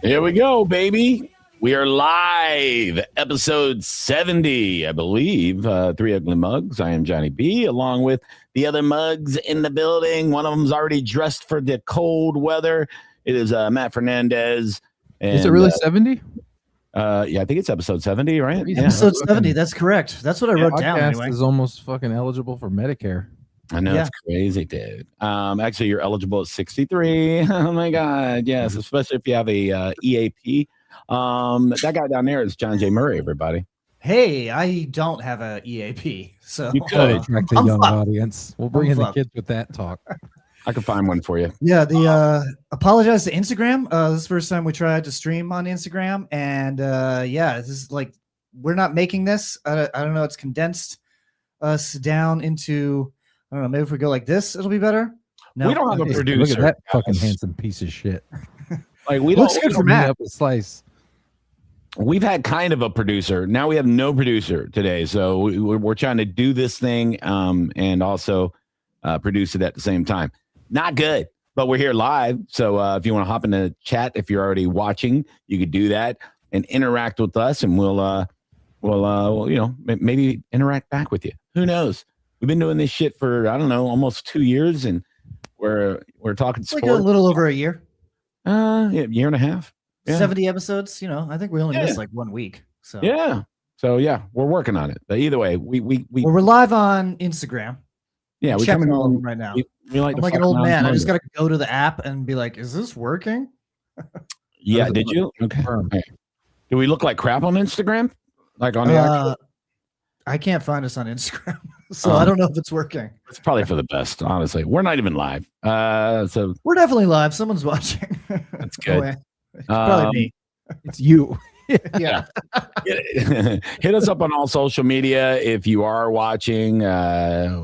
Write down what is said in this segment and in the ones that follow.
Here we go, baby. We are live, episode 70, I believe. Three Ugly Mugs. I am Johnny B, along with the other mugs in the building. One of them's already dressed for the cold weather. It is Matt Fernandez. And, is it really 70? Yeah, I think it's episode 70, right? Yeah. Episode 70, that's correct. That's what I wrote down anyway. Is almost fucking eligible for Medicare. I know, it's crazy, dude. Actually, you're eligible at 63. Oh, my God. Yes, especially if you have a EAP. That guy down there is John J. Murray, everybody. Hey, I don't have a EAP, so you could attract a young audience. We'll bring in the kids with that talk. I can find one for you. Yeah, the apologize to Instagram. This is the first time we tried to stream on Instagram, and this is like we're not making this. I don't know. It's condensed us down into. I don't know. Maybe if we go like this, it'll be better. No, we don't have a producer. Look at that fucking handsome piece of shit. Like we looks good for Matt. Up a slice. We've had kind of a producer. Now we have no producer today, so we're trying to do this thing and also produce it at the same time. Not good, but we're here live. So if you want to hop in the chat, if you're already watching, you could do that and interact with us, and we'll maybe interact back with you. Who knows? We've been doing this shit for, I don't know, almost 2 years, and we're talking it's sports. Like a little over a year. Year and a half. Yeah. 70 episodes. I think we only missed like 1 week. So we're working on it. But either way, we're live on Instagram. Yeah, we're coming on right now. I'm like an old man. I just got to go to the app and be like, "Is this working?" Yeah, did you? Okay. Do we look like crap on Instagram? Like on the actual? I can't find us on Instagram, so I don't know if it's working. It's probably for the best, honestly. We're not even live, so we're definitely live. Someone's watching. That's good. It's probably me. It's you. Yeah. Hit us up on all social media if you are watching.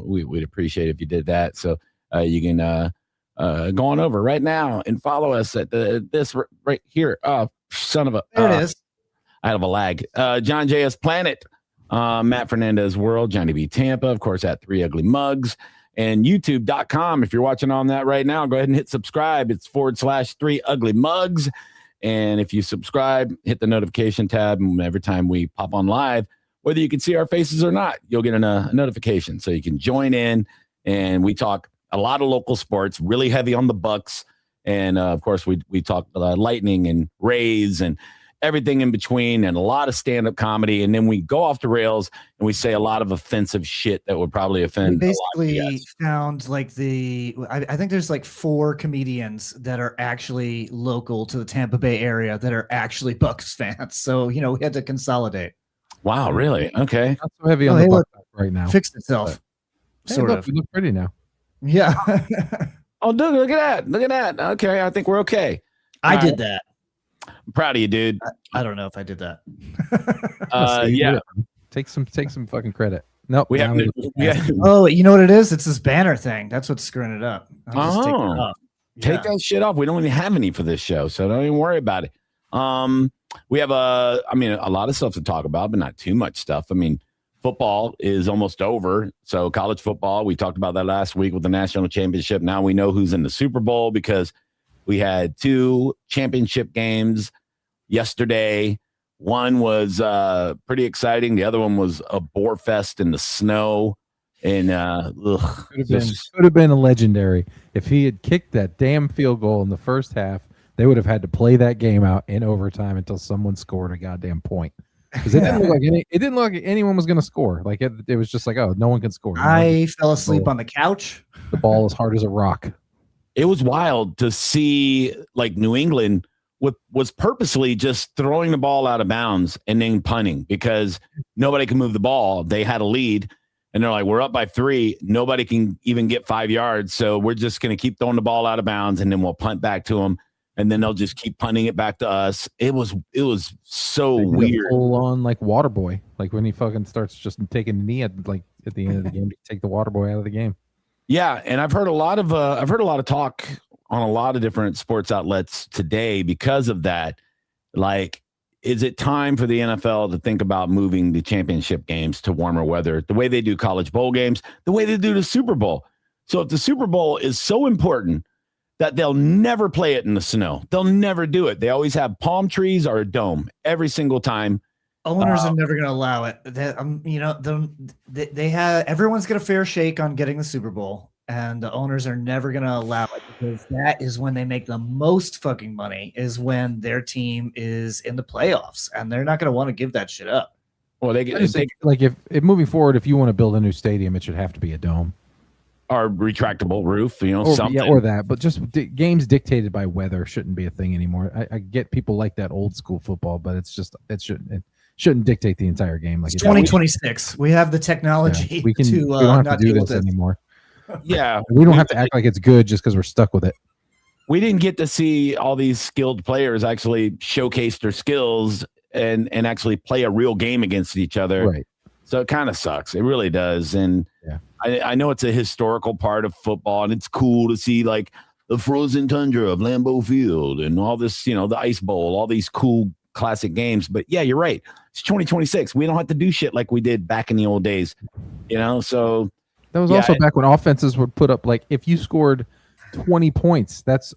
We'd appreciate it if you did that. So you can go on over right now and follow us at this right here. Oh, son of a! There it is. I have a lag. John J.S. Planet. Matt Fernandez World, Johnny B. Tampa, of course, at Three Ugly Mugs, and YouTube.com. If you're watching on that right now, go ahead and hit subscribe. It's /3 Ugly Mugs. And if you subscribe, hit the notification tab. And every time we pop on live, whether you can see our faces or not, you'll get a notification. So you can join in. And we talk a lot of local sports, really heavy on the Bucks. And, of course, we talk Lightning and Rays and everything in between, and a lot of stand-up comedy, and then we go off the rails and we say a lot of offensive shit that would probably offend. We basically found like I think there's like 4 comedians that are actually local to the Tampa Bay area that are actually Bucks fans. So we had to consolidate. Wow, really? Okay. Not so heavy on the Bucks right now. Fixed itself. Hey, sort of. You look pretty now. Yeah. Oh, dude, look at that. Okay, I think we're okay. I did that. I'm proud of you, dude. I don't know if I did that. Yeah. Take some fucking credit. Nope. We have. Oh, you know what it is? It's this banner thing. That's what's screwing it up. Take that shit off. We don't even have any for this show, so don't even worry about it. We have a lot of stuff to talk about, but not too much stuff. I mean, football is almost over. So college football, we talked about that last week with the national championship. Now we know who's in the Super Bowl because we had 2 championship games yesterday. One was pretty exciting. The other one was a bore fest in the snow. And could have been a legendary. If he had kicked that damn field goal in the first half, they would have had to play that game out in overtime until someone scored a goddamn point. Because it didn't look like anyone was going to score. Like it was just like, oh, no one can score. I fell asleep on the couch. The ball as hard as a rock. It was wild to see, like, New England was purposely just throwing the ball out of bounds and then punting because nobody can move the ball. They had a lead, and they're like, we're up by 3. Nobody can even get 5 yards, so we're just going to keep throwing the ball out of bounds, and then we'll punt back to them, and then they'll just keep punting it back to us. It was so weird. Full on like water boy, like when he fucking starts just taking the knee at the end of the game to take the water boy out of the game. Yeah, and I've heard a lot of talk on a lot of different sports outlets today because of that. Like, is it time for the NFL to think about moving the championship games to warmer weather, the way they do college bowl games, the way they do the Super Bowl? So if the Super Bowl is so important that they'll never play it in the snow. They'll never do it. They always have palm trees or a dome every single time. Owners are never going to allow it. They have everyone's got a fair shake on getting the Super Bowl, and the owners are never going to allow it because that is when they make the most fucking money. Is when their team is in the playoffs, and they're not going to want to give that shit up. Well, if moving forward, if you want to build a new stadium, it should have to be a dome or retractable roof, something. Yeah, or that. But just games dictated by weather shouldn't be a thing anymore. I get people like that old school football, but it shouldn't dictate the entire game. Like it's 2026. We have the technology. We don't have to do this anymore. Yeah, we don't have to act like it's good just because we're stuck with it. We didn't get to see all these skilled players actually showcase their skills and actually play a real game against each other. Right. So it kind of sucks. It really does. And I know it's a historical part of football, and it's cool to see like the frozen tundra of Lambeau Field and all this, the Ice Bowl, all these cool classic games. But yeah, you're right. It's 2026. We don't have to do shit like we did back in the old days, so that was also back when offenses would put up, like, if you scored 20 points, that's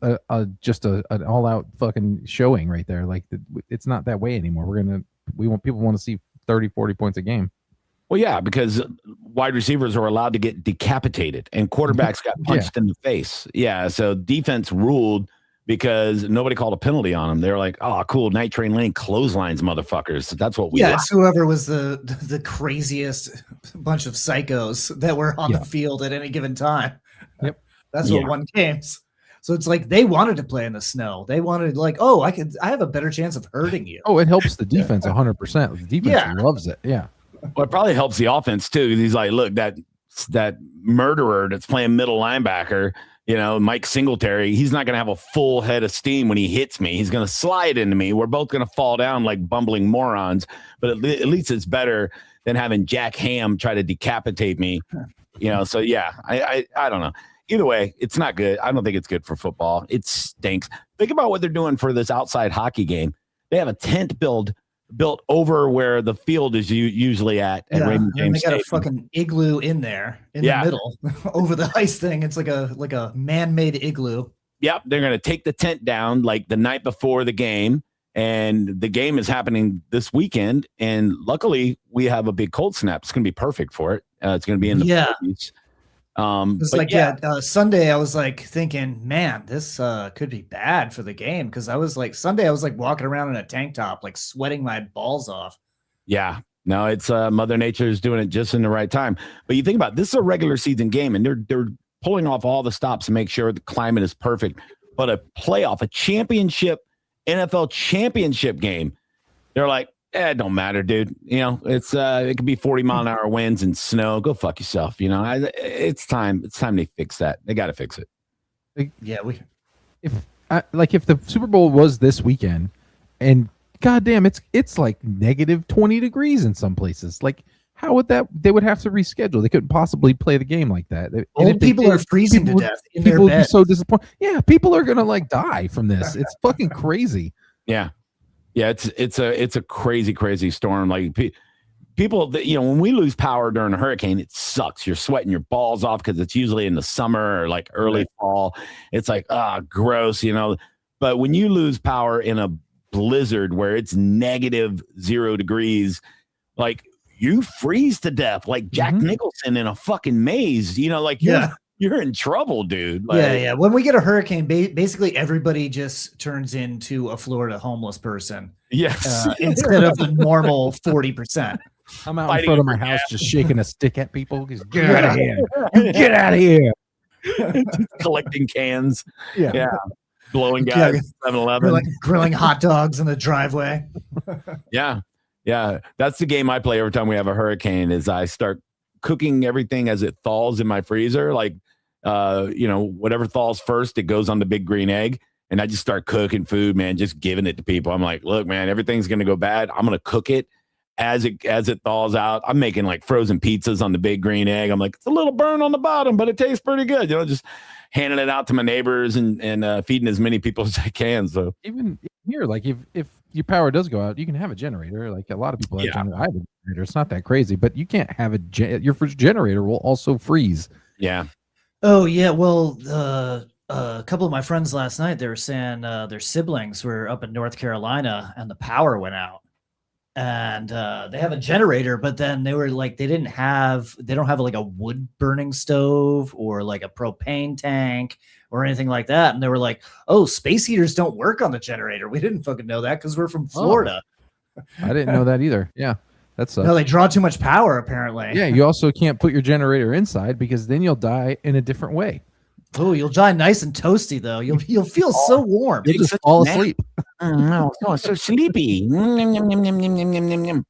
just an all-out fucking showing right there. Like, it's not that way anymore. People want to see 30, 40 points a game. Well, yeah, because wide receivers are allowed to get decapitated and quarterbacks got punched in the face. Yeah, so defense ruled because nobody called a penalty on them. They were like, oh, cool, Night Train Lane clotheslines, motherfuckers. That's what we got. It's whoever was the craziest bunch of psychos that were on the field at any given time. Yep. That's what won games. So it's like they wanted to play in the snow. They wanted I have a better chance of hurting you. Oh, it helps the defense 100%. The defense loves it. Yeah. Well, it probably helps the offense too, because he's like, look, that murderer that's playing middle linebacker, Mike Singletary, he's not going to have a full head of steam when he hits me. He's going to slide into me. We're both going to fall down like bumbling morons, but at least it's better than having Jack Ham try to decapitate me. So yeah, I don't know. Either way, it's not good. I don't think it's good for football. It stinks. Think about what they're doing for this outside hockey game. They have a tent built over where the field is usually at Raymond James They got Stadium. a fucking igloo in there in the middle over the ice thing. It's like a man-made igloo. Yep, they're going to take the tent down like the night before the game, and the game is happening this weekend. And luckily, we have a big cold snap. It's going to be perfect for it. It's going to be in the 40s. It's like Sunday I was like thinking, man, this could be bad for the game, because I was like Sunday I was like walking around in a tank top, like sweating my balls off. Yeah, no, it's Mother Nature is doing it just in the right time. But you think about it, this is a regular season game, and they're pulling off all the stops to make sure the climate is perfect. But a playoff, a championship, NFL championship game, they're like, it don't matter, dude. It's it could be 40-mile-an-hour winds and snow. Go fuck yourself. It's time. It's time they fix that. They got to fix it. If the Super Bowl was this weekend, and goddamn, it's like negative 20 degrees in some places. Like, how would they would have to reschedule? They couldn't possibly play the game like that. Old people are freezing to death in their beds. People would be so disappointed. Yeah, people are gonna like die from this. It's fucking crazy. Yeah. Yeah, it's a crazy storm. Like people that, when we lose power during a hurricane, it sucks. You're sweating your balls off because it's usually in the summer or like early fall. It's like, gross, But when you lose power in a blizzard where it's negative 0 degrees, like you freeze to death, like Jack Nicholson in a fucking maze. You're in trouble, dude. Like, When we get a hurricane, basically everybody just turns into a Florida homeless person. Yes. Instead of the normal 40%. I'm out in front of my house just shaking a stick at people. Get out of here. Get out of here. Collecting cans. Yeah. Blowing guys at 7-Eleven. Grilling hot dogs in the driveway. Yeah. That's the game I play every time we have a hurricane, is I start cooking everything as it thaws in my freezer. Like, whatever thaws first, it goes on the big green egg. And I just start cooking food, man, just giving it to people. I'm like, look, man, everything's going to go bad. I'm going to cook it as it thaws out. I'm making like frozen pizzas on the big green egg. I'm like, it's a little burn on the bottom, but it tastes pretty good. Just handing it out to my neighbors and feeding as many people as I can. So even here, like if your power does go out, you can have a generator. Like a lot of people have I have a generator. It's not that crazy, but you can't have your generator will also freeze. Yeah. Oh yeah. Well, a couple of my friends last night, they were saying their siblings were up in North Carolina and the power went out. And they have a generator, but then they were like, they don't have like a wood burning stove or like a propane tank or anything like that. And they were like, oh, space heaters don't work on the generator. We didn't fucking know that because we're from Florida. I didn't know that either. Yeah. That's no, they draw too much power, apparently. Yeah, you also can't put your generator inside because then you'll die in a different way. Oh, you'll die nice and toasty though. You'll feel so warm. You'll just fall asleep. No, so sleepy.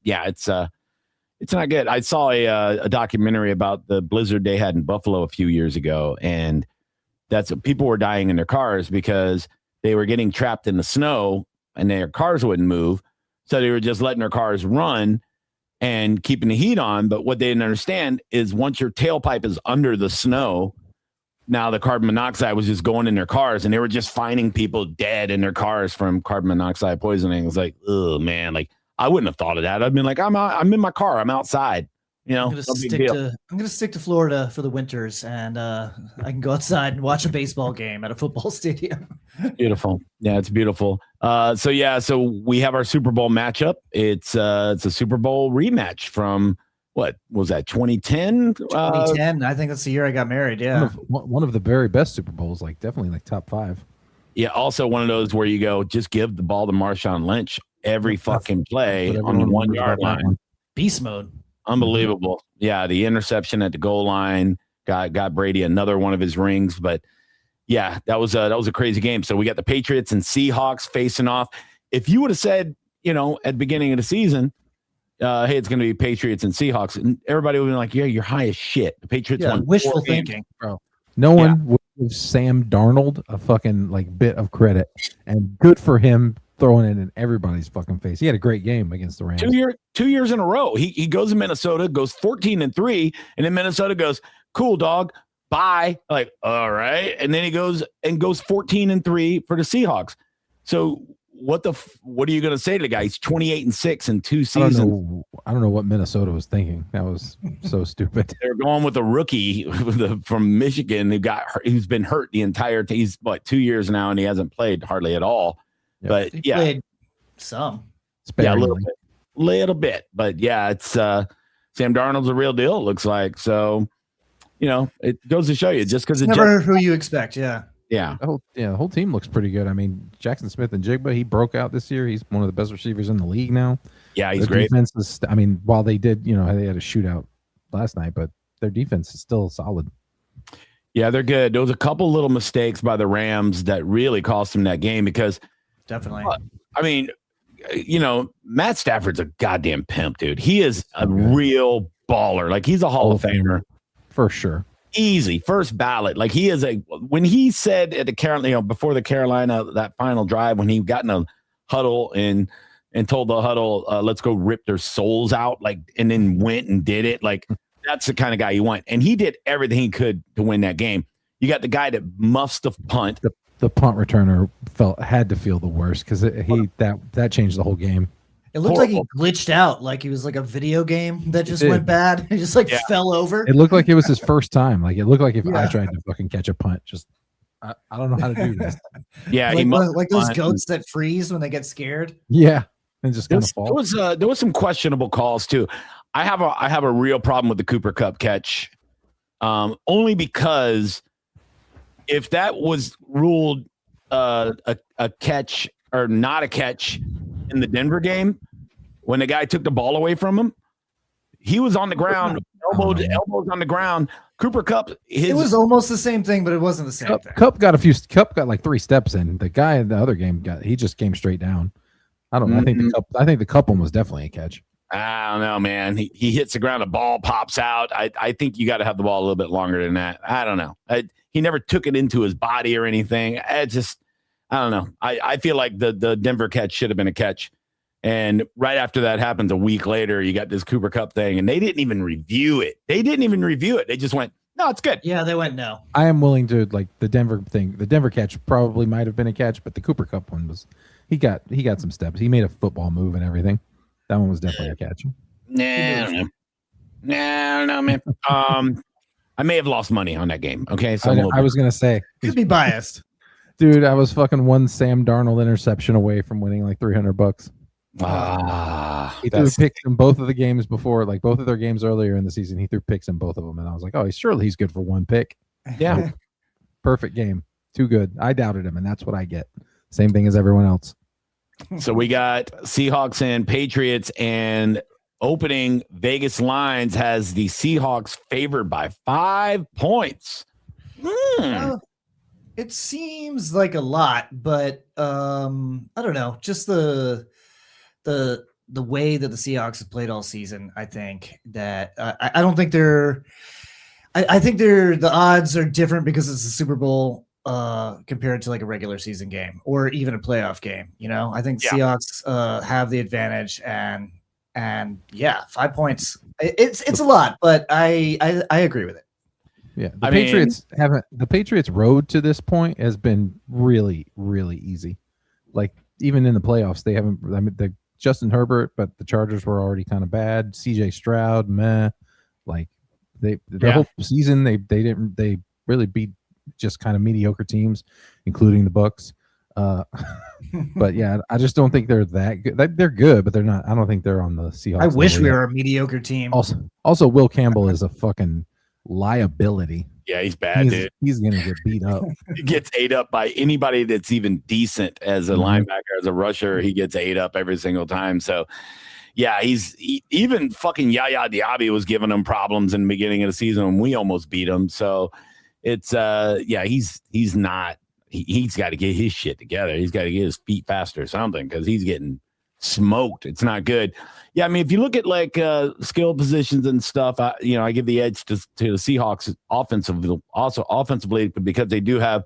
Yeah, it's not good. I saw a documentary about the blizzard they had in Buffalo a few years ago, and people were dying in their cars because they were getting trapped in the snow and their cars wouldn't move, so they were just letting their cars run and keeping the heat on. But what they didn't understand is once your tailpipe is under the snow, now the carbon monoxide was just going in their cars, and they were just finding people dead in their cars from carbon monoxide poisoning. It was like, oh man, like I wouldn't have thought of that. I'd been like, I'm in my car, I'm outside. You know, I'm gonna stick to Florida for the winters, and I can go outside and watch a baseball game at a football stadium. Beautiful. Yeah, it's beautiful. So we have our Super Bowl matchup. It's a Super Bowl rematch from what was that, 2010? 2010. I think that's the year I got married. Yeah. One of the very best Super Bowls, like definitely like top 5. Yeah. Also one of those where you go, just give the ball to Marshawn Lynch every fucking play on the 1 yard line. Beast mode. Unbelievable. Yeah. The interception at the goal line got Brady another one of his rings. But yeah, that was a crazy game. So we got the Patriots and Seahawks facing off. If you would have said, at the beginning of the season, hey, it's going to be Patriots and Seahawks, and everybody would be like, yeah, you're high as shit. The Patriots won. Wishful thinking, bro. No one would give Sam Darnold a fucking bit of credit, and good for him throwing it in everybody's fucking face. He had a great game against the Rams. 2 years in a row. He goes to Minnesota, goes 14-3, and then Minnesota goes, cool, dog, bye. Like, all right. And then he goes 14-3 for the Seahawks. So what are you going to say to the guy? He's 28-6 in 2 seasons. I don't know what Minnesota was thinking. That was so stupid. They're going with a rookie from Michigan who's been hurt the entire time. He's 2 years now, and he hasn't played hardly at all. Yep. But he played some. Sparingly. Yeah, a little bit. But yeah, it's Sam Darnold's a real deal, it looks like. So, it goes to show you just because it's never who you expect. Yeah. Yeah. The whole team looks pretty good. I mean, Jackson Smith and Jigba, he broke out this year. He's one of the best receivers in the league now. Yeah, he's great. Defense is, while they did, they had a shootout last night, but their defense is still solid. Yeah, they're good. There was a couple little mistakes by the Rams that really cost them that game because definitely. Matt Stafford's a goddamn pimp, dude. He is a real baller. Like, he's a Hall of Famer. For sure. Easy first ballot. Like, he is when he said at the before the Carolina, that final drive, when he got in a huddle and told the huddle, let's go rip their souls out, and then went and did it. Like, that's the kind of guy you want. And he did everything he could to win that game. You got the guy that muffs the punt. The punt returner had to feel the worst because that changed the whole game. It looked like he glitched out, like he was like a video game that just went bad. He just fell over. It looked like it was his first time. Like, it looked like if I tried to fucking catch a punt, I don't know how to do this. Yeah, like those goats that freeze when they get scared. Yeah, and just kind of fall. There was some questionable calls too. I have a real problem with the Cooper Kupp catch, only because if that was ruled a catch or not a catch in the Denver game, when the guy took the ball away from him, he was on the ground, elbows on the ground. Cooper Kupp, it was almost the same thing, but it wasn't the same thing. Kupp got like 3 steps in. The guy in the other game he just came straight down. I don't know. I think the Kupp one was definitely a catch. I don't know, man. He hits the ground, the ball pops out. I think you got to have the ball a little bit longer than that. I don't know. He never took it into his body or anything. I don't know. I feel like the Denver catch should have been a catch. And right after that happens, a week later, you got this Cooper Kupp thing, and they didn't even review it. They just went, no, it's good. Yeah, they went, no. I am willing to, the Denver thing. The Denver catch probably might have been a catch, but the Cooper Kupp one he got some steps. He made a football move and everything. That one was definitely a catch. No, man. I may have lost money on that game. Okay, so I was gonna say Could be biased. dude, I was fucking one Sam Darnold interception away from winning like $300. He threw picks in both of the games before, like both of their games earlier in the season. He threw picks in both of them, and I was like, oh, surely he's good for one pick. Yeah, perfect game, too good. I doubted him, and that's what I get. Same thing as everyone else. So we got Seahawks and Patriots, and opening Vegas lines has the Seahawks favored by 5 points. It seems like a lot, but I don't know. Just the way that the Seahawks have played all season, I think that I don't think they're. I think the odds are different because it's a Super Bowl compared to like a regular season game or even a playoff game. You know, I think Seahawks have the advantage, and 5 points. It's a lot, but I agree with it. Yeah, the Patriots' road to this point has been really, really easy. Like even in the playoffs, they haven't. I mean, the Justin Herbert, but the Chargers were already kind of bad. CJ Stroud, meh. Like the whole season, they really beat just kind of mediocre teams, including the Bucs. But yeah, I just don't think they're that good. They're good, but they're not. I don't think they're on the Seahawks. I wish we were a mediocre team. Also, Will Campbell is a fucking liability. Yeah, he's bad, dude. He's gonna get beat up. He gets ate up by anybody that's even decent as a linebacker, as a rusher. He gets ate up every single time. So, yeah, even fucking Yaya Diaby was giving him problems in the beginning of the season when we almost beat him. So, it's he's not. He's got to get his shit together. He's got to get his feet faster or something because he's getting smoked. It's not good. Yeah, I mean, if you look at like skill positions and stuff, I give the edge to the Seahawks offensively because they do have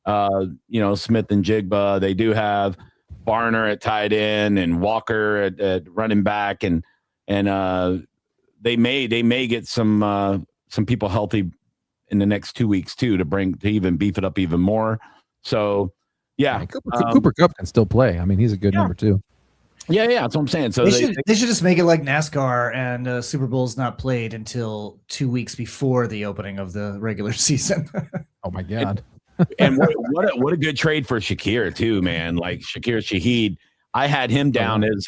Smith and Jigba. They do have Barner at tight end and Walker at running back, and they may get some people healthy in the next 2 weeks too to even beef it up even more. So yeah, Cooper Kupp can still play. I mean, he's a good number two. Yeah, that's what I'm saying. So they should just make it like NASCAR, and Super Bowl's not played until 2 weeks before the opening of the regular season. Oh my god! And what a good trade for Shakir too, man. Like Shakir Shaheed, I had him down as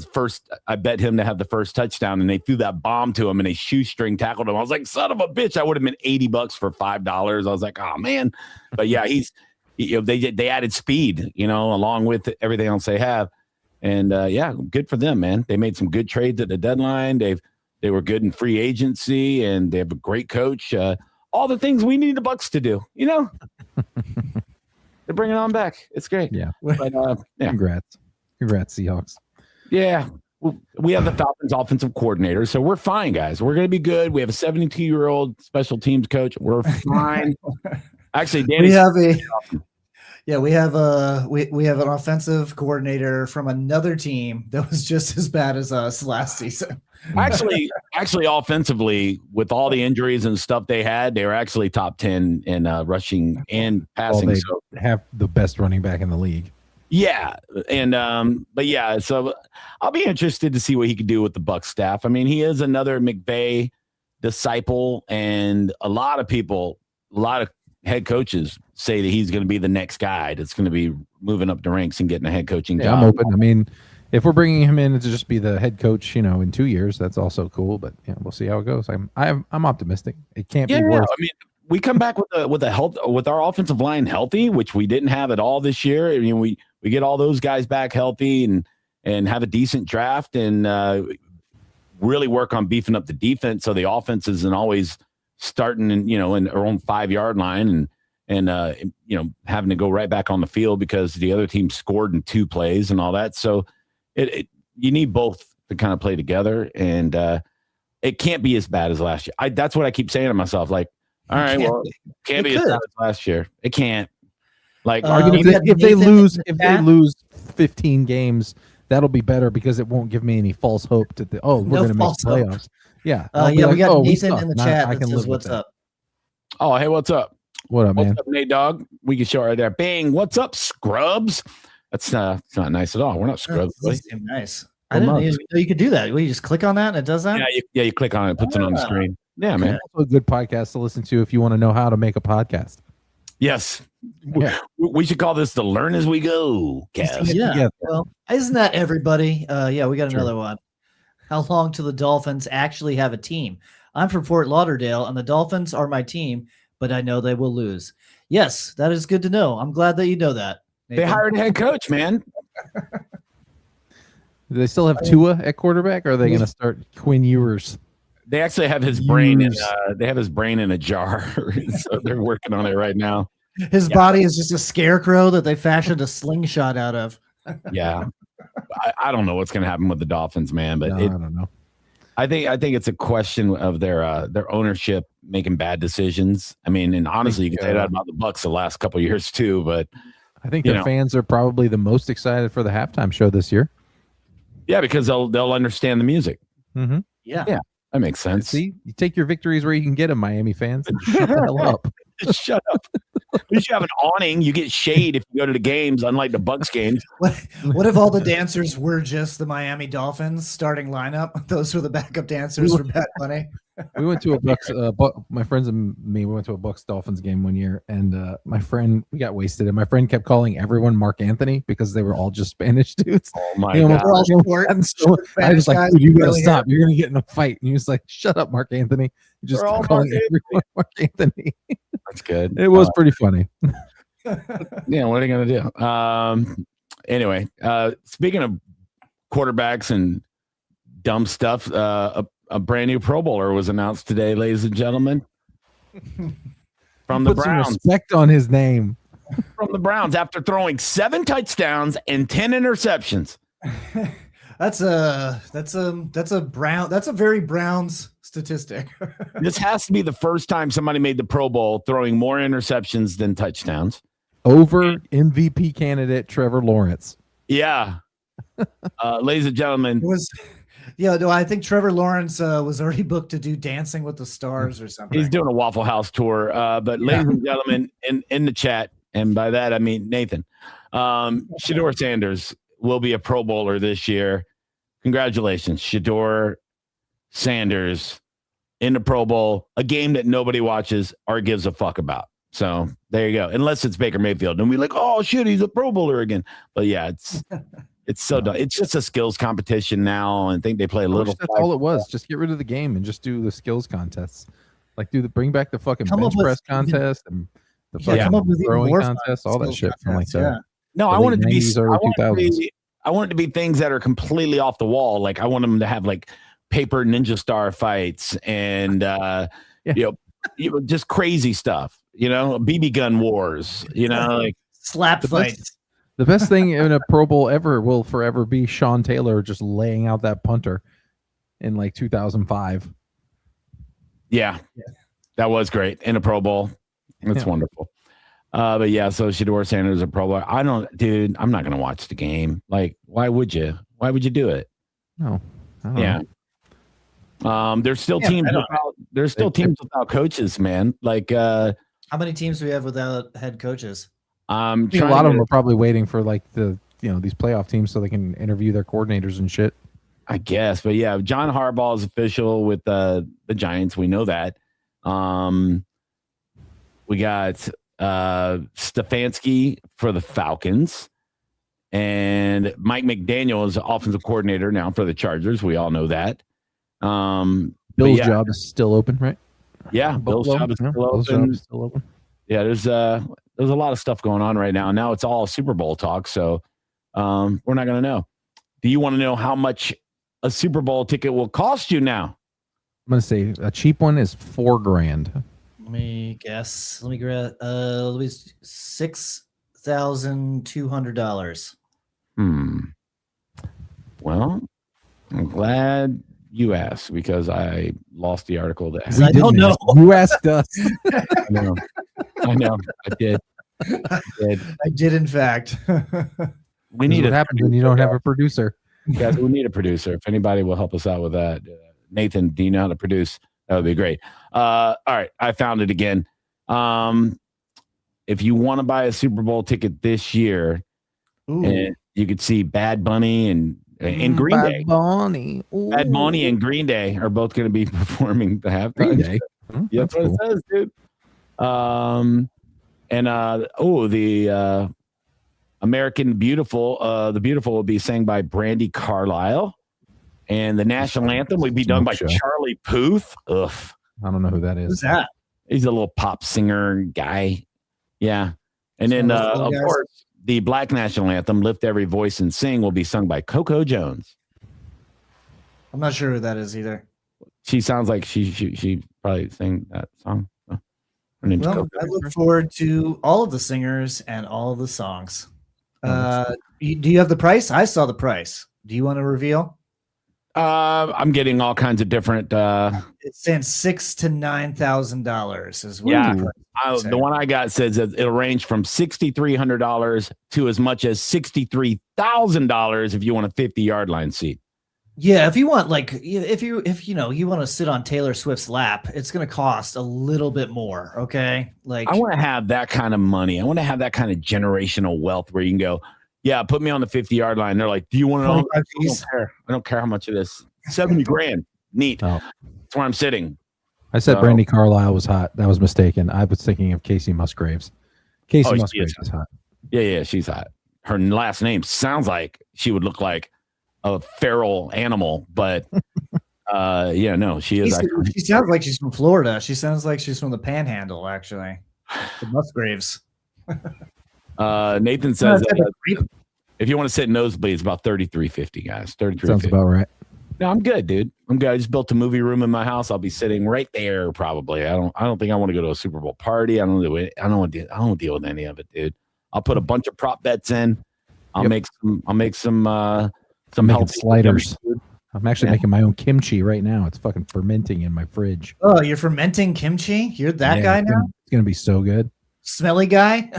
first. I bet him to have the first touchdown, and they threw that bomb to him, and they shoestring tackled him. I was like, son of a bitch! I would have been $80 for $5. I was like, oh man, but yeah, they added speed, along with everything else they have. And good for them, man. They made some good trades at the deadline. They were good in free agency, and they have a great coach. All the things we need the Bucs to do, They're bringing on back. It's great. Yeah. But, Congrats, Seahawks. Yeah. We have the Falcons offensive coordinator, so we're fine, guys. We're going to be good. We have a 72-year-old special teams coach. We're fine. Actually, Danny, we have an offensive coordinator from another team that was just as bad as us last season. Actually, offensively, with all the injuries and stuff they had, they were actually top 10 in rushing and passing. They have the best running back in the league. Yeah, and so I'll be interested to see what he could do with the Bucs staff. I mean, he is another McVay disciple, and a lot of head coaches say that he's going to be the next guy that's going to be moving up the ranks and getting a head coaching job. I'm open. I mean, if we're bringing him in to just be the head coach, in 2 years, that's also cool. But we'll see how it goes. I'm optimistic. It can't be worse. I mean, we come back with our offensive line healthy, which we didn't have at all this year. I mean, we get all those guys back healthy and have a decent draft and really work on beefing up the defense so the offense isn't always starting in our own 5-yard line and having to go right back on the field because the other team scored in 2 plays and all that. So you need both to kind of play together, and it can't be as bad as last year. That's what I keep saying to myself. Like, all right, well, it can't be as bad as last year. It can't. Like, if they lose 15 games, that'll be better because it won't give me any false hope we're going to make playoffs. Yeah. We got Nathan in the chat that says, what's up? Oh, hey, what's up? What up, man? What's up, Nate Dog? We can show it right there. Bang. What's up, scrubs? That's it's not nice at all. We're not scrubs. Nice. I didn't even know you could do that. You just click on that and it does that? Yeah, you click on it, it puts it on the screen. Yeah, man. Also a good podcast to listen to if you want to know how to make a podcast. Yes. Yeah. We should call this the Learn As We Go cast. Yeah. Well, isn't that everybody? Yeah, we got Sure. another one. How long till the Dolphins actually have a team? I'm from Fort Lauderdale, and the Dolphins are my team, but I know they will lose. Yes, that is good to know. I'm glad that you know that. They Nathan. hired a head coach, man. Do they still have Tua at quarterback, or are they going to start Quinn Ewers? They actually have his brain in they have his brain in a jar. So they're working on it right now. His body is just a scarecrow that they fashioned a slingshot out of. Yeah. I don't know what's going to happen with the Dolphins, man, but I don't know. I think it's a question of their ownership making bad decisions. I mean, and honestly, you can say that about the Bucs the last couple of years too. But I think the fans are probably the most excited for the halftime show this year. Yeah, because they'll understand the music. Mm-hmm. Yeah, that makes sense. See, you take your victories where you can get them, Miami fans. Shut the hell up. Just shut up. At least you have an awning. You get shade if you go to the games, unlike the Bucs games. What if all the dancers were just the Miami Dolphins starting lineup? Those were the backup dancers for Bad Bunny. We went to a Bucs. My friends and me, we went to a Bucs Dolphins game one year, and my friend, we got wasted, and my friend kept calling everyone Mark Anthony because they were all just Spanish dudes. Oh my god! We're all short, I was like, dude, you gotta stop. You're gonna get in a fight. And he was like, shut up, Mark Anthony. You just kept calling everyone Mark Anthony. That's good. It was pretty funny. Yeah, what are you gonna do? Anyway, speaking of quarterbacks and dumb stuff, a brand new Pro Bowler was announced today, ladies and gentlemen. From the Browns. Some respect on his name. From the Browns, after throwing 7 touchdowns and 10 interceptions. That's a very Browns statistic. This has to be the first time somebody made the Pro Bowl throwing more interceptions than touchdowns. Over MVP candidate Trevor Lawrence. Yeah. Ladies and gentlemen. I think Trevor Lawrence was already booked to do Dancing with the Stars or something. He's doing a Waffle House tour. But ladies and gentlemen, in the chat, and by that I mean Nathan, Shedeur Sanders will be a Pro Bowler this year. Congratulations, Shedeur Sanders in the Pro Bowl, a game that nobody watches or gives a fuck about. So there you go. Unless it's Baker Mayfield, and we're like, oh shit, he's a Pro Bowler again. But yeah, it's so dumb. It's just a skills competition now, and I think they play a little. That's all it was. Just get rid of the game and just do the skills contests. Like bring back the fucking bench press contest and the fucking throwing contest, all that shit from like that. Yeah. No, I want it to be. I want it to be things that are completely off the wall. Like I want them to have like paper ninja star fights and just crazy stuff. BB gun wars. Like slap fights. The best thing in a Pro Bowl ever will forever be Sean Taylor just laying out that punter in like 2005. Yeah, that was great in a Pro Bowl. It's wonderful. But yeah, so Shedeur Sanders is a Pro Bowl. I'm not going to watch the game. Like, why would you? Why would you do it? No. Yeah. There's still teams without coaches, man. Like, how many teams do we have without head coaches? I think a lot of them are probably waiting for like these playoff teams so they can interview their coordinators and shit. I guess, but yeah, John Harbaugh is official with the Giants. We know that. We got Stefanski for the Falcons, and Mike McDaniel is offensive coordinator now for the Chargers. We all know that. Bill's job is still open, right? Yeah, Bill's job is still open. Yeah, there's a lot of stuff going on right now. Now it's all Super Bowl talk, so we're not going to know. Do you want to know how much a Super Bowl ticket will cost you now? I'm going to say a cheap one is $4,000. Let me guess. Let me $6,200. Well, I'm glad you asked because I lost the article. I don't know. You asked us. I know. I did. I did, in fact. We need what happens when you don't have a producer. Guys, we need a producer. If anybody will help us out with that, Nathan, do you know how to produce? That would be great. All right, I found it again. If you want to buy a Super Bowl ticket this year, and you could see Bad Bunny and And Green Day. Bad Bunny and Green Day are both going to be performing the halftime. Green Day. That's what it says, dude. The American Beautiful, the Beautiful will be sang by Brandi Carlile, and the national anthem will be done by Charlie Puth. Ugh, I don't know who that is. Who's that? He's a little pop singer guy. Yeah, and then of course the Black national anthem, "Lift Every Voice and Sing," will be sung by Coco Jones. I'm not sure who that is either. She sounds like she probably sang that song. Her name's Coco. I look forward to all of the singers and all of the songs. Do you have the price? I saw the price. Do you want to reveal? I'm getting all kinds of different. It's saying $6,000 to $9,000 is what. Yeah, the one I got says that it'll range from $6,300 to as much as $63,000 if you want a 50-yard line seat. Yeah, if you want, like, if you want to sit on Taylor Swift's lap, it's going to cost a little bit more. Okay, like I want to have that kind of money. I want to have that kind of generational wealth where you can go, yeah, put me on the 50-yard line. They're like, do you want to know? I don't care how much it is. 70 grand. Neat. Oh. That's where I'm sitting. I said Brandi Carlile was hot. That was mistaken. I was thinking of Casey Musgraves. Casey Musgraves is hot. Yeah, she's hot. Her last name sounds like she would look like a feral animal, but she is. She sounds like she's from Florida. She sounds like she's from the Panhandle, actually. The Musgraves. Nathan says if you want to sit nosebleed, it's about $33.50, guys. $33.50 sounds about right. No, I'm good, dude. I'm good. I just built a movie room in my house. I'll be sitting right there probably. I don't think I want to go to a Super Bowl party. I don't deal with any of it, dude. I'll put a bunch of prop bets in. I'll make some healthy sliders. I'm actually making my own kimchi right now. It's fucking fermenting in my fridge. Oh, you're fermenting kimchi? You're that guy now? It's gonna be so good. Smelly guy?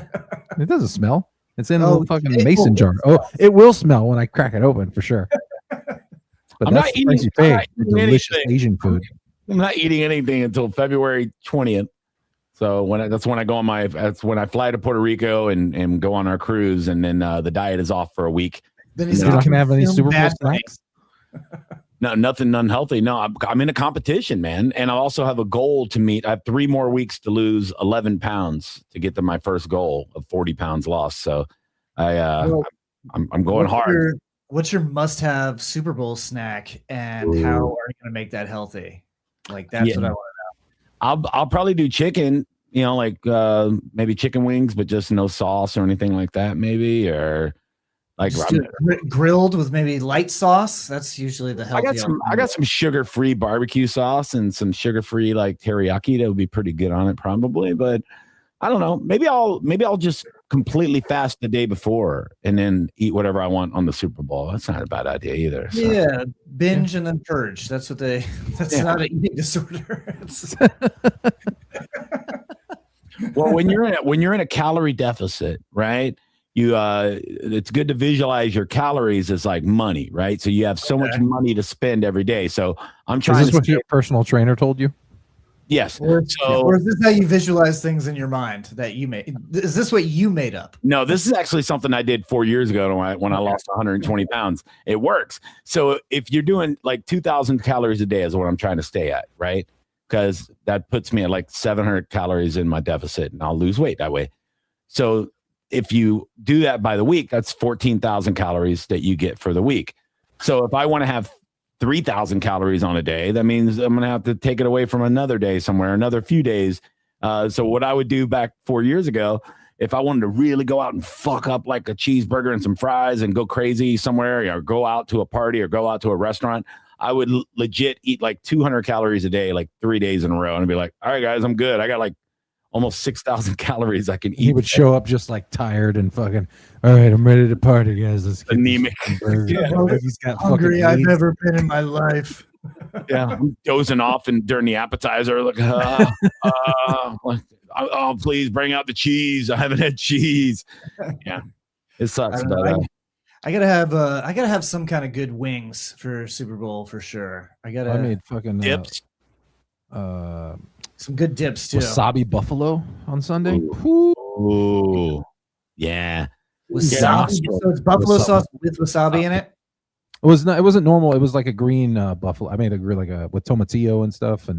It doesn't smell. It's in a little fucking mason jar. Oh, it will smell when I crack it open for sure. But I'm not eating delicious Asian food. I'm not eating anything until February 20th. So that's when I fly to Puerto Rico and go on our cruise, and then the diet is off for a week. Then he's not gonna have any Super Bowl snacks. No, nothing unhealthy. No, I'm in a competition, man, and I also have a goal to meet. I have 3 more weeks to lose 11 pounds to get to my first goal of 40 pounds lost. So I'm going hard. What's your must-have Super Bowl snack, and how are you going to make that healthy? Like that's what I want to know. I'll probably do chicken. Like maybe chicken wings, but just no sauce or anything like that. Maybe or. Like grilled with maybe light sauce. That's usually the healthy. I got some sugar-free barbecue sauce and some sugar-free like teriyaki. That would be pretty good on it, probably. But I don't know. Maybe I'll just completely fast the day before and then eat whatever I want on the Super Bowl. That's not a bad idea either. So. Yeah, binge and then purge. That's what they. That's not an eating disorder. Well, when you're in a calorie deficit, right? It's good to visualize your calories as like money, right? So you have so much money to spend every day. So I'm trying. Is this what your personal trainer told you? Yes. Or is this how you visualize things in your mind that you made? Is this what you made up? No, this is actually something I did 4 years ago when I lost 120 pounds. It works. So if you're doing like 2,000 calories a day is what I'm trying to stay at, right? Because that puts me at like 700 calories in my deficit, and I'll lose weight that way. So if you do that by the week, that's 14,000 calories that you get for the week. So if I want to have 3,000 calories on a day, that means I'm going to have to take it away from another day somewhere, another few days. So what I would do back 4 years ago, if I wanted to really go out and fuck up like a cheeseburger and some fries and go crazy somewhere, or go out to a party or go out to a restaurant, I would legit eat like 200 calories a day, like 3 days in a row, and I'd be like, all right, guys, I'm good. I got like almost 6,000 calories I can eat. He would show up just like tired and fucking, all right, I'm ready to party, guys. Let's get anemic. He's got hungry I've ever been in my life. Yeah, I'm dozing off and during the appetizer, like, oh, please bring out the cheese. I haven't had cheese. Yeah, it sucks. I gotta have some kind of good wings for Super Bowl for sure. I made fucking dips. Some good dips too. Wasabi buffalo on Sunday. Ooh. Yeah. Wasabi. So it's buffalo sauce with wasabi in it. It was not. It wasn't normal. It was like a green buffalo. I made a grill with tomatillo and stuff, but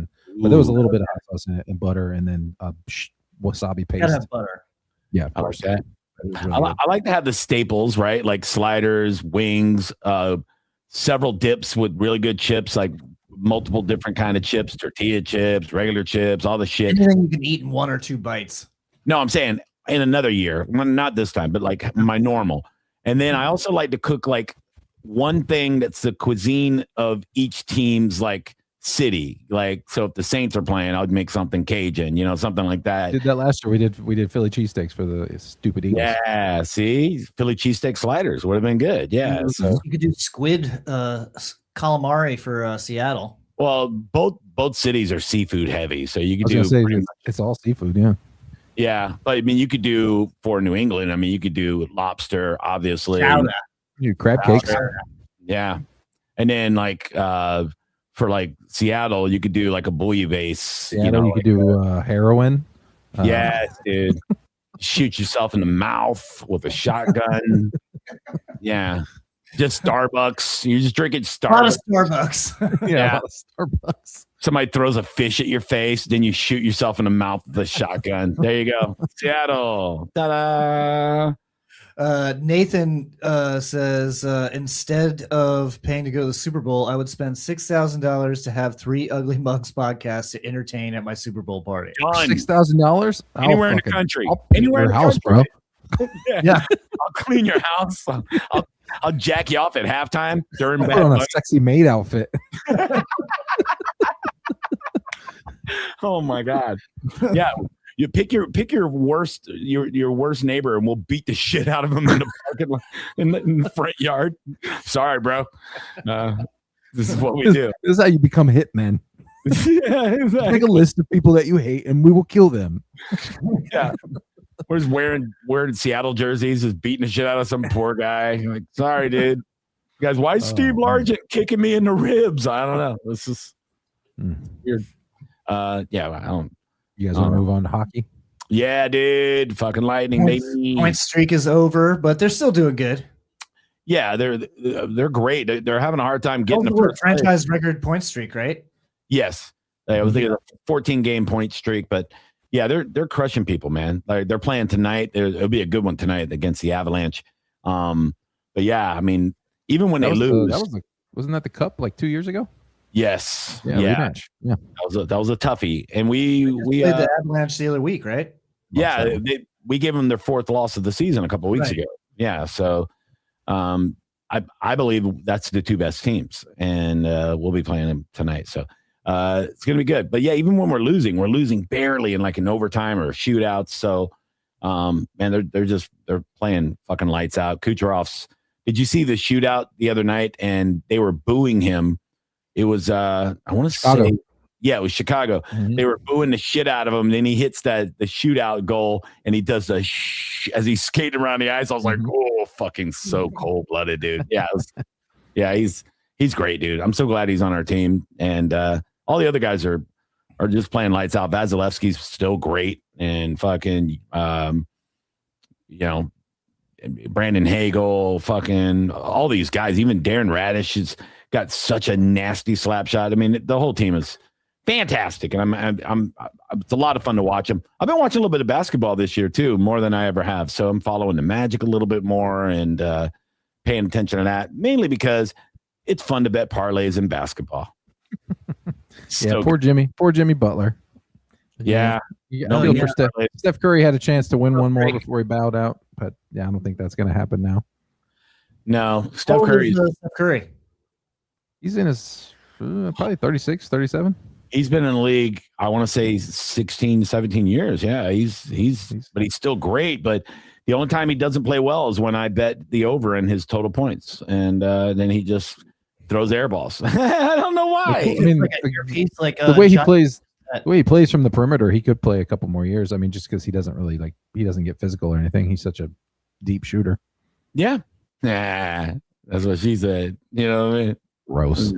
there was a little bit of hot sauce in it and butter, and then wasabi paste. Gotta have butter. Yeah, of I like course. that. Really I like to have the staples, right? Like sliders, wings, several dips with really good chips, like multiple different kind of chips, tortilla chips, regular chips, all the shit. Anything you can eat in 1 or 2 bites. No, I'm saying in another year, not this time, but like my normal. And then I also like to cook like one thing that's the cuisine of each team's like city. Like, so if the Saints are playing, I would make something Cajun, something like that. Did that last year. We did Philly cheesesteaks for the stupid Eagles. Yeah, see, Philly cheesesteak sliders would have been good. Yeah, so you could do squid calamari for Seattle. Well, both cities are seafood heavy, so you could it's all seafood. Yeah. Yeah, but I mean, you could do for New England. I mean, you could do lobster, obviously. You crab cakes. Yeah, and then like for like Seattle, you could do like a bouillabaisse. You could do heroin. Yes, dude. Shoot yourself in the mouth with a shotgun. Yeah, just Starbucks. You're just drinking Starbucks. A lot of Starbucks. Yeah, Starbucks. Somebody throws a fish at your face, then you shoot yourself in the mouth with a shotgun. There you go. Seattle. Ta-da. Nathan says, instead of paying to go to the Super Bowl, I would spend $6,000 to have 3 Ugly Mugs podcasts to entertain at my Super Bowl party. $6,000? Anywhere in the country. Anywhere in your house, bro. Yeah. I'll clean your house. I'll jack you off at halftime during put on a sexy maid outfit. Oh my God. Yeah. You pick your worst neighbor and we'll beat the shit out of him in the parking lot, in the front yard. Sorry, bro. This is what we do. This is how you become hitmen. Yeah, exactly. Make a list of people that you hate and we will kill them. Yeah. We're just wearing Seattle jerseys, just beating the shit out of some poor guy. You're like, sorry, dude. Guys, why is Steve Largent kicking me in the ribs? I don't know. This is weird. Yeah, I don't. You guys want to move on to hockey? Yeah, dude. Fucking Lightning. Point streak is over, but they're still doing good. Yeah, they're great. They're having a hard time getting the first franchise record point streak, right? Yes. I was thinking a 14-game point streak, but yeah, they're crushing people, man. Like they're playing tonight. It'll be a good one tonight against the Avalanche. But yeah, I mean, even when they lose, wasn't that the Cup like 2 years ago? Yes. Yeah. Rematch. Yeah. That was a toughie, and we played the Avalanche the other week, right? Yeah, we gave them their 4th loss of the season a couple of weeks ago. Yeah, so I believe that's the 2 best teams, and we'll be playing them tonight. So it's gonna be good. But yeah, even when we're losing barely in like an overtime or shootouts. So man, they're playing fucking lights out. Kucherov's. Did you see the shootout the other night? And they were booing him. It was I want to say, yeah, it was Chicago. Mm-hmm. They were booing the shit out of him. Then he hits the shootout goal, and he does the as he's skating around the ice. I was like, oh, fucking so cold blooded, dude. Yeah, he's great, dude. I'm so glad he's on our team, and all the other guys are just playing lights out. Vasilevsky's still great, and fucking Brandon Hagel, fucking all these guys. Even Darren Radish has got such a nasty slap shot. I mean, the whole team is fantastic, and I'm it's a lot of fun to watch them. I've been watching a little bit of basketball this year too, more than I ever have. So I'm following the Magic a little bit more and paying attention to that, mainly because it's fun to bet parlays in basketball. Yeah, poor Jimmy Butler. Yeah, Steph Curry had a chance to win one more before he bowed out, but yeah, I don't think that's going to happen now. No, Steph Curry. He's in his probably 36, 37. He's been in the league, I want to say 16, 17 years. Yeah, but he's still great. But the only time he doesn't play well is when I bet the over in his total points. And then he just throws air balls. I don't know why. I mean, the way he plays from the perimeter, he could play a couple more years. I mean, just because he doesn't get physical or anything. He's such a deep shooter. Yeah. Nah, that's what she said. You know what I mean? Gross.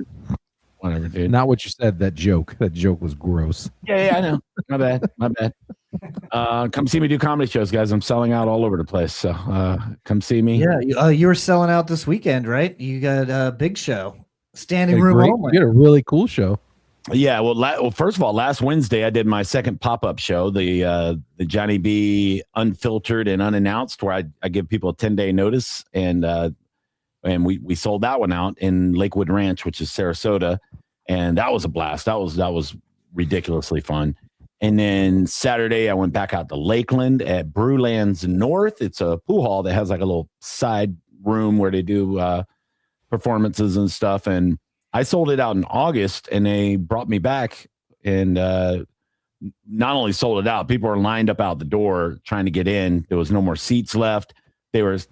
Whatever, dude. Not what you said. That joke was gross. Yeah, I know. My bad. Come see me do comedy shows, guys. I'm selling out all over the place. So come see me. Yeah, you were selling out this weekend, right? You got a big show, standing room only. You had a really cool show. Yeah, well, first of all, last Wednesday I did my second pop-up show, the Johnny B Unfiltered and Unannounced, where I give people a 10-day notice, and we sold that one out in Lakewood Ranch, which is Sarasota, and that was a blast. That was ridiculously fun. And then Saturday I went back out to Lakeland at Brewlands North. It's a pool hall that has like a little side room where they do performances and stuff, and I sold it out in August, and they brought me back, and not only sold it out, people were lined up out the door trying to get in. There was no more seats left. There was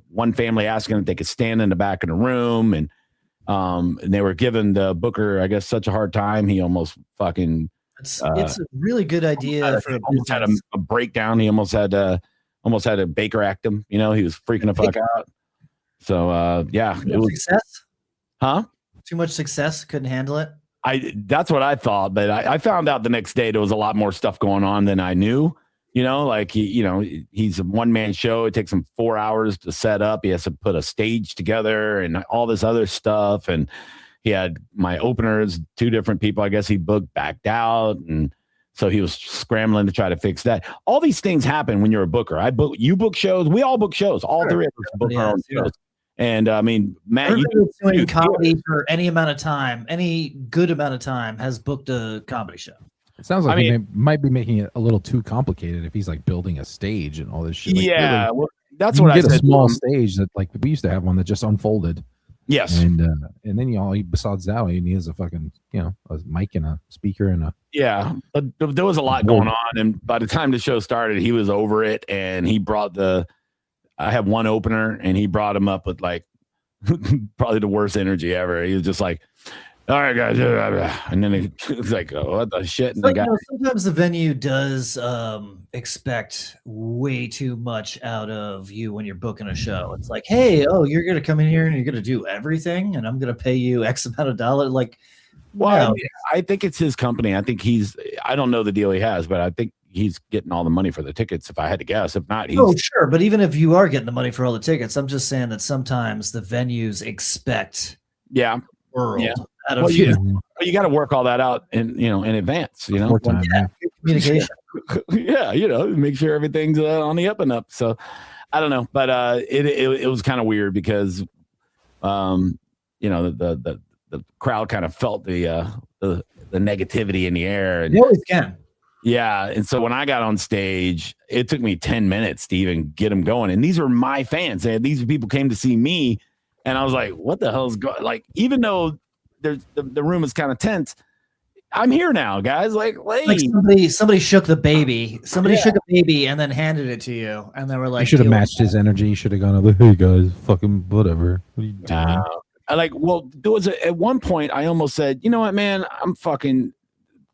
one family asking if they could stand in the back of the room, and they were giving the booker, I guess, such a hard time. He almost fucking. It's a really good idea for a almost had a breakdown. He almost had a Baker act him. You know, he was freaking the fuck out. So yeah, it was success. Huh? Too much success, couldn't handle it. That's what I thought, but I found out the next day there was a lot more stuff going on than I knew. You know, like he's a one-man show. It takes him 4 hours to set up. He has to put a stage together and all this other stuff. And he had my openers, 2 different people. I guess he backed out, and so he was scrambling to try to fix that. All these things happen when you're a booker. You book shows. We all book shows. All 3 of us book our own shows. And I mean, Matt, doing comedy for any amount of time, any good amount of time, has booked a comedy show. It sounds like he might be making it a little too complicated if he's like building a stage and all this shit. Like, yeah, really, well, that's what I said. Get a small stage that, like, we used to have one that just unfolded. Yes, and then besides that, he needs a fucking a mic and a speaker and a but there was a lot going on, and by the time the show started, he was over it, and he brought I have one opener, and he brought him up with like probably the worst energy ever. He was just like, "All right, guys," and then it's like, "Oh, what the shit?" And sometimes the venue does expect way too much out of you when you're booking a show. It's like, "Hey, you're gonna come in here and you're gonna do everything, and I'm gonna pay you X amount of dollars." Like, well, I think it's his company. I think I don't know the deal he has, but I think he's getting all the money for the tickets, if I had to guess. If not, sure. But even if you are getting the money for all the tickets, I'm just saying that sometimes the venues expect out of you. But you got to work all that out in advance, communication. Make sure everything's on the up and up. So I don't know, but it was kind of weird because the crowd kind of felt the negativity in the air, and you always can. Yeah, and so when I got on stage, it took me 10 minutes to even get them going. And these were my fans. And these people came to see me, and I was like, what the hell's going on? Like, even though the room is kind of tense, I'm here now, guys. Like somebody shook the baby. Somebody shook a baby and then handed it to you. And they were like, you should have matched his energy. You should have gone over, hey guys, fucking whatever. What are you doing? There was at one point I almost said, you know what, man,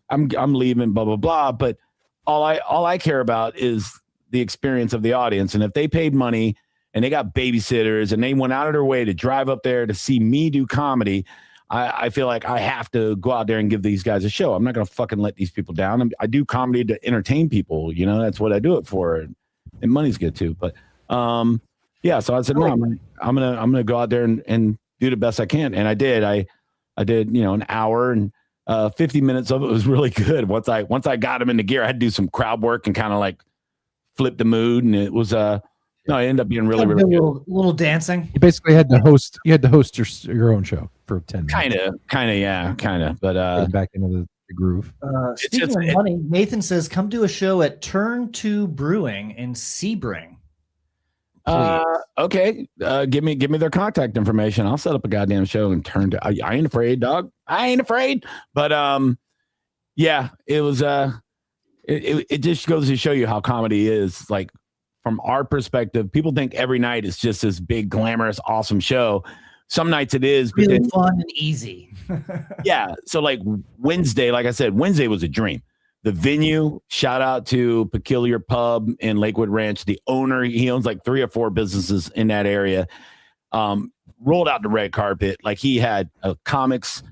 I'm leaving, blah, blah, blah. But all I care about is the experience of the audience. And if they paid money and they got babysitters and they went out of their way to drive up there to see me do comedy, I feel like I have to go out there and give these guys a show. I'm not going to fucking let these people down. I do comedy to entertain people. That's what I do it for. And money's good too. But so I said, no, I'm going to go out there and do the best I can. And I did. I did, an hour, and 50 minutes of it was really good. Once I got him into gear, I had to do some crowd work and kind of like flip the mood, and it was it ended up being really, really good. Little dancing. You basically had to host. You had to host your own show for 10 minutes. Kind of. But back into the groove. Speaking of money, Nathan says, "Come do a show at Turn 2 Brewing in Sebring." Okay. Give me their contact information. I'll set up a goddamn show and turn to. I ain't afraid, dog. I ain't afraid. But it was it just goes to show you how comedy is. Like, from our perspective, people think every night is just this big, glamorous, awesome show. Some nights it is really fun and easy. Yeah. So like Wednesday, like I said, Wednesday was a dream. The venue, shout out to Peculiar Pub in Lakewood Ranch. The owner, he owns like 3 or 4 businesses in that area. Rolled out the red carpet. Like, he had comics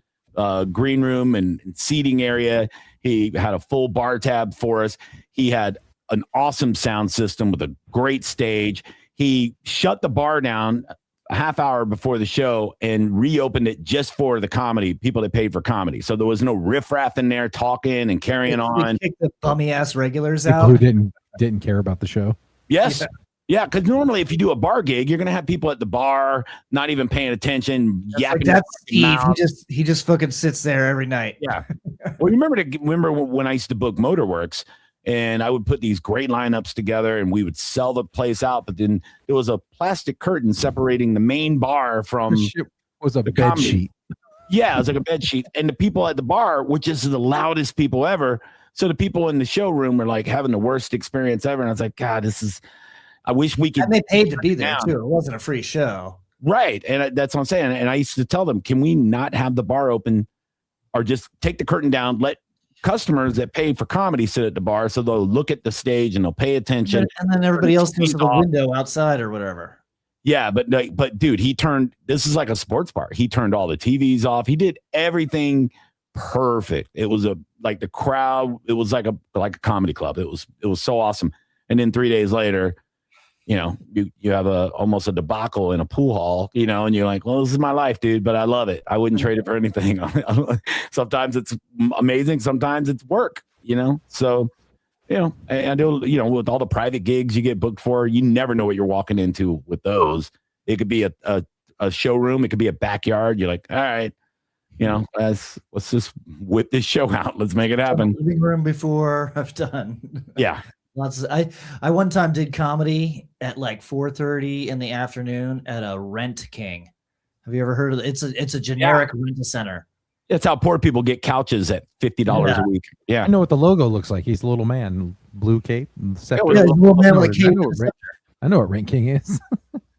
green room and seating area. He had a full bar tab for us. He had an awesome sound system with a great stage. He shut the bar down a half hour before the show and reopened it just for the comedy, people that paid for comedy. So there was no riffraff in there talking and carrying on. Kick the bummy ass regulars People out who didn't care about the show. Yes. Yeah, because normally if you do a bar gig, you're gonna have people at the bar not even paying attention, yapping. That's Steve. He just fucking sits there every night. Yeah. Well, remember when I used to book Motorworks, and I would put these great lineups together, and we would sell the place out. But then there was a plastic curtain separating the main bar from. It was a bed sheet. Yeah, it was like a bed sheet, and the people at the bar, which is the loudest people ever. So the people in the showroom were like having the worst experience ever. And I was like, God, this is. I wish we could. And they paid to be there too. It wasn't a free show. Right. And that's what I'm saying. And I used to tell them, can we not have the bar open or just take the curtain down, let customers that pay for comedy sit at the bar so they'll look at the stage and they'll pay attention. And then everybody else goes to the window outside or whatever. Yeah. But dude, this is like a sports bar. He turned all the TVs off. He did everything perfect. It was like the crowd. It was like a comedy club. It was so awesome. And then 3 days later, you know, you have almost a debacle in a pool hall, you know, and you're like, well, this is my life, dude, but I love it. I wouldn't trade it for anything. Sometimes it's amazing. Sometimes it's work, you know? So, you know, and you know, with all the private gigs you get booked for, you never know what you're walking into with those. It could be a showroom. It could be a backyard. You're like, all right, you know, let's just whip this show out. Let's make it happen. Living room before I've done. Yeah. I one time did comedy at like 4:30 in the afternoon at a Rent King. Have you ever heard of it? It's a generic rent-a-center. That's how poor people get couches at $50 a week. Yeah. I know what the logo looks like. He's a little man, blue cape. And he's a little man with a cape. I know what Rent King is.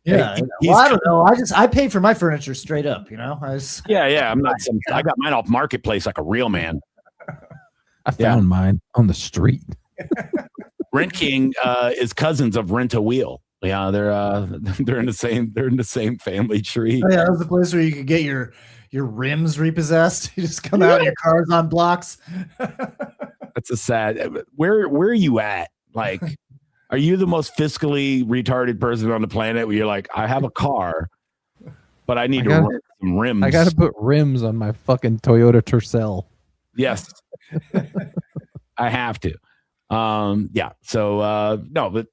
Yeah. Well, I don't know. I pay for my furniture straight up, you know. Yeah. I got mine off Marketplace like a real man. I found mine on the street. Rent King is cousins of Rent a Wheel. Yeah, they're in the same family tree. Oh, yeah, that was the place where you could get your rims repossessed. You just come out and your car's on blocks. That's a sad. Where are you at? Like, are you the most fiscally retarded person on the planet where you're like, I have a car, but I need to run some rims. I got to put rims on my fucking Toyota Tercel. Yes. I have to. Yeah. So no, but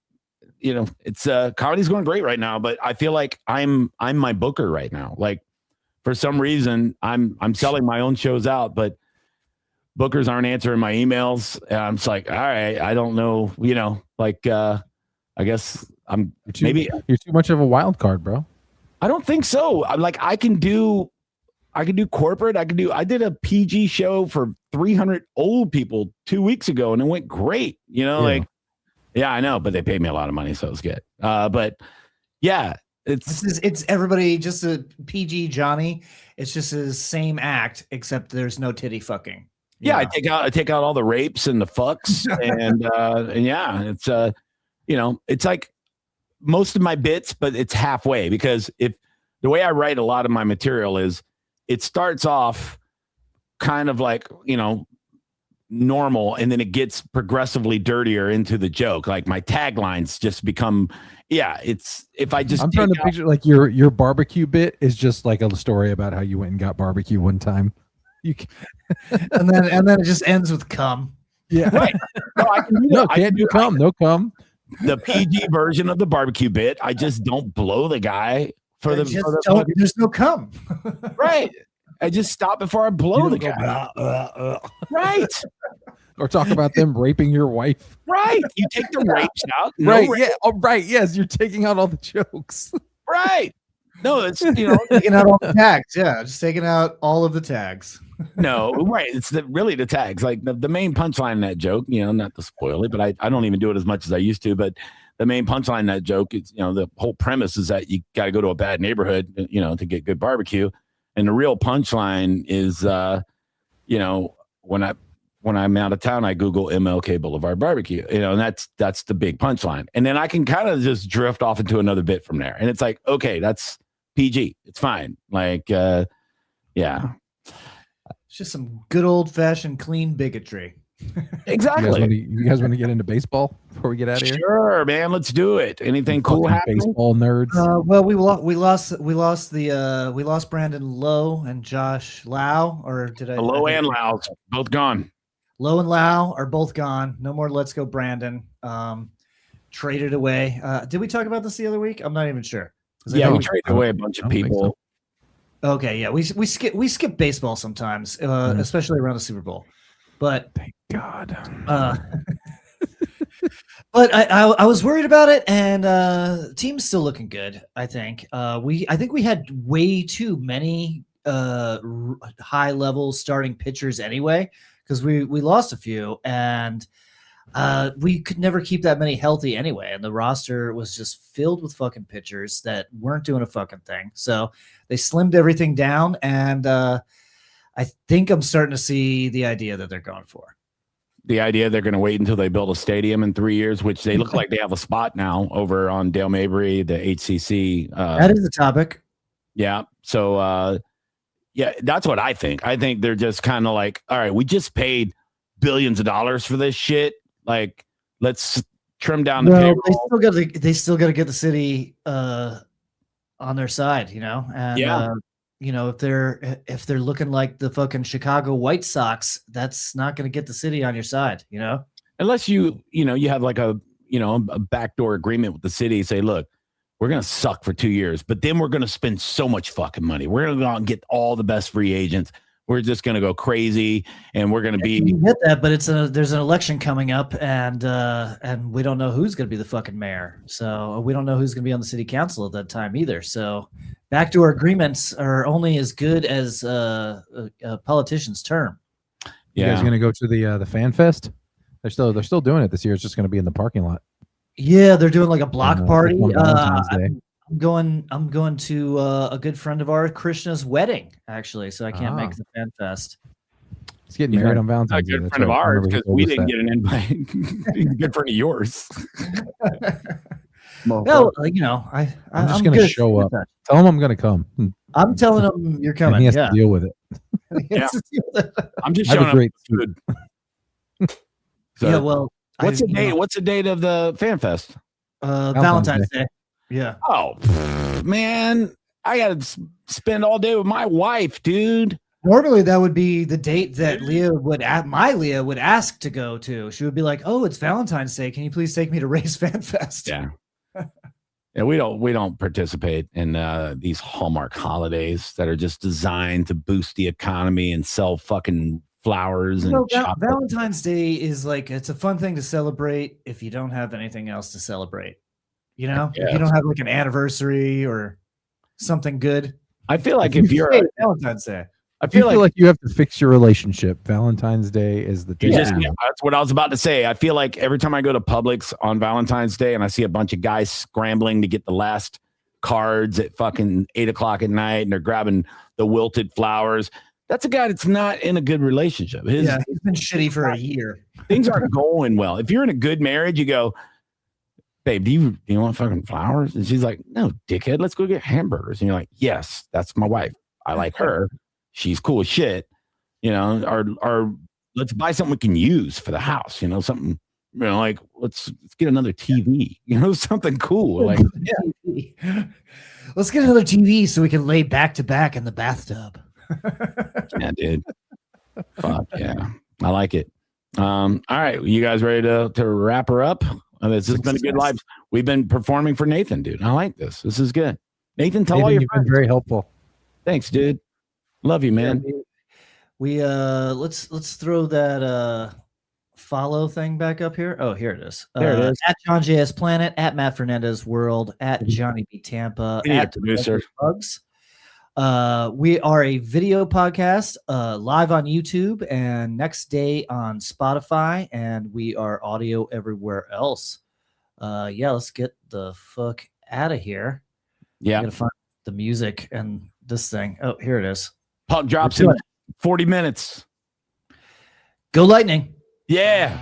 you know, it's comedy's going great right now, but I feel like I'm my booker right now. Like for some reason I'm selling my own shows out, but bookers aren't answering my emails. And I'm just like, all right, I don't know, you know, like I guess you're too much of a wild card, bro. I don't think so. I'm like, I can do corporate. I did a PG show for 300 old people 2 weeks ago and it went great. You know, like, yeah, I know, but they paid me a lot of money. So it was good. But yeah, it's everybody just a PG Johnny. It's just his same act, except there's no titty fucking. Yeah. I take out all the rapes and the fucks and yeah, it's, you know, it's like most of my bits, but it's halfway because if the way I write a lot of my material is, it starts off kind of like, you know, normal, and then it gets progressively dirtier into the joke. Like my taglines just become, it's if I just. I'm trying to picture like your barbecue bit is just like a story about how you went and got barbecue one time. and then it just ends with cum. Yeah, right. No, I can do that. Can't do cum. No cum. The PG version of the barbecue bit. I just don't blow the guy. There's no cum. Right. I just stop before I blow the guy. Right. Or talk about them raping your wife. Right. You take the rapes out. Right. Yeah. Oh, right. Yes. You're taking out all the jokes. Right. No, it's, you know, taking out all the tags. Yeah. Just taking out all of the tags. No, right. It's really the tags. Like the main punchline in that joke, you know, not to spoil it, but I don't even do it as much as I used to, but the main punchline in that joke is, you know, the whole premise is that you got to go to a bad neighborhood, you know, to get good barbecue. And the real punchline is, you know, when I'm out of town, I Google MLK Boulevard barbecue, you know, and that's the big punchline. And then I can kind of just drift off into another bit from there. And it's like, okay, that's PG. It's fine. Like, yeah. It's just some good old-fashioned clean bigotry. Exactly. You guys want to get into baseball before we get out of here? Sure, man. Let's do it. Anything cool happening? Baseball nerds. Well, we lost Brandon Lowe and Josh Lau, or did I? Lowe and Lau both gone. Lowe and Lau are both gone. No more. Let's go, Brandon. Traded away. Did we talk about this the other week? I'm not even sure. Yeah, we traded away a bunch of people. So. Okay, yeah, we skip baseball sometimes, especially around the Super Bowl. But thank God. But I was worried about it, and the team's still looking good. I think we had way too many high level starting pitchers anyway, because we lost a few, and we could never keep that many healthy anyway, and the roster was just filled with fucking pitchers that weren't doing a fucking thing. So they slimmed everything down, and I think I'm starting to see the idea that they're going for. The idea they're going to wait until they build a stadium in 3 years, which they look like they have a spot now over on Dale Mabry, the HCC. That is the topic. Yeah. So, yeah, that's what I think. I think they're just kind of like, all right, we just paid billions of dollars for this shit. Like, let's trim down the payroll. They still got to get the city on their side, you know. And, yeah. You know, if they're looking like the fucking Chicago White Sox, that's not going to get the city on your side, you know. Unless you have like a backdoor agreement with the city. Say, look, we're going to suck for 2 years, but then we're going to spend so much fucking money. We're going to go out and get all the best free agents. We're just going to go crazy, and we're going to be. You get that, but there's an election coming up, and we don't know who's going to be the fucking mayor. So we don't know who's going to be on the city council at that time either. So backdoor agreements are only as good as a politician's term. Yeah. You guys going to go to the Fan Fest? They're still doing it this year. It's just going to be in the parking lot. Yeah, they're doing like a block party. I'm going to a good friend of ours, Krishna's wedding, actually. So I can't make the Fan Fest. He's getting married on Valentine's Day. A good friend of ours because we didn't get an invite. A good friend of yours. No, you know, I'm just going to show up. Tell him I'm going to come. I'm telling him you're coming. And he has to deal with it. Yeah. I'm just showing up. Great food. So, yeah, well, what's the date? What's the date of the Fan Fest? Valentine's Day. Yeah. Oh, man, I got to spend all day with my wife, dude. Normally, that would be the date that Leah would ask to go to. She would be like, "Oh, it's Valentine's Day. Can you please take me to Ray's Fan Fest?" Yeah. Yeah, we don't participate in these Hallmark holidays that are just designed to boost the economy and sell fucking flowers and Valentine's Day is like, it's a fun thing to celebrate if you don't have anything else to celebrate. You know, if you don't have like an anniversary or something good. I feel like if you're Valentine's Day, I feel like you have to fix your relationship. Valentine's Day is the day. Yeah, that's what I was about to say. I feel like every time I go to Publix on Valentine's Day and I see a bunch of guys scrambling to get the last cards at fucking 8:00 at night and they're grabbing the wilted flowers. That's a guy that's not in a good relationship. He's been shitty for a year. Things aren't going well. If you're in a good marriage, you go, babe, do you want fucking flowers? And she's like, no, dickhead, let's go get hamburgers. And you're like, yes, that's my wife. I like her. She's cool as shit. You know, or let's buy something we can use for the house. You know, something, you know, like let's get another TV. You know, something cool. Like, yeah. Let's get another TV so we can lay back to back in the bathtub. Yeah, dude. Fuck yeah, I like it. All right, you guys ready to wrap her up? This has been a good live. We've been performing for Nathan, dude. I like this. This is good. Nathan, tell all your friends. You've been very helpful. Thanks, dude. Love you, man. Yeah, we let's throw that follow thing back up here. Oh, here it is. There it is. At John JS Planet, at Matt Fernandez World, at Johnny B Tampa, at producer Bugs. We are a video podcast live on YouTube and next day on Spotify, and we are audio everywhere else. Let's get the fuck out of here. Yeah, I'm gonna find the music and this thing. Oh, here it is. Puck drops in 40 minutes. Go Lightning. Yeah.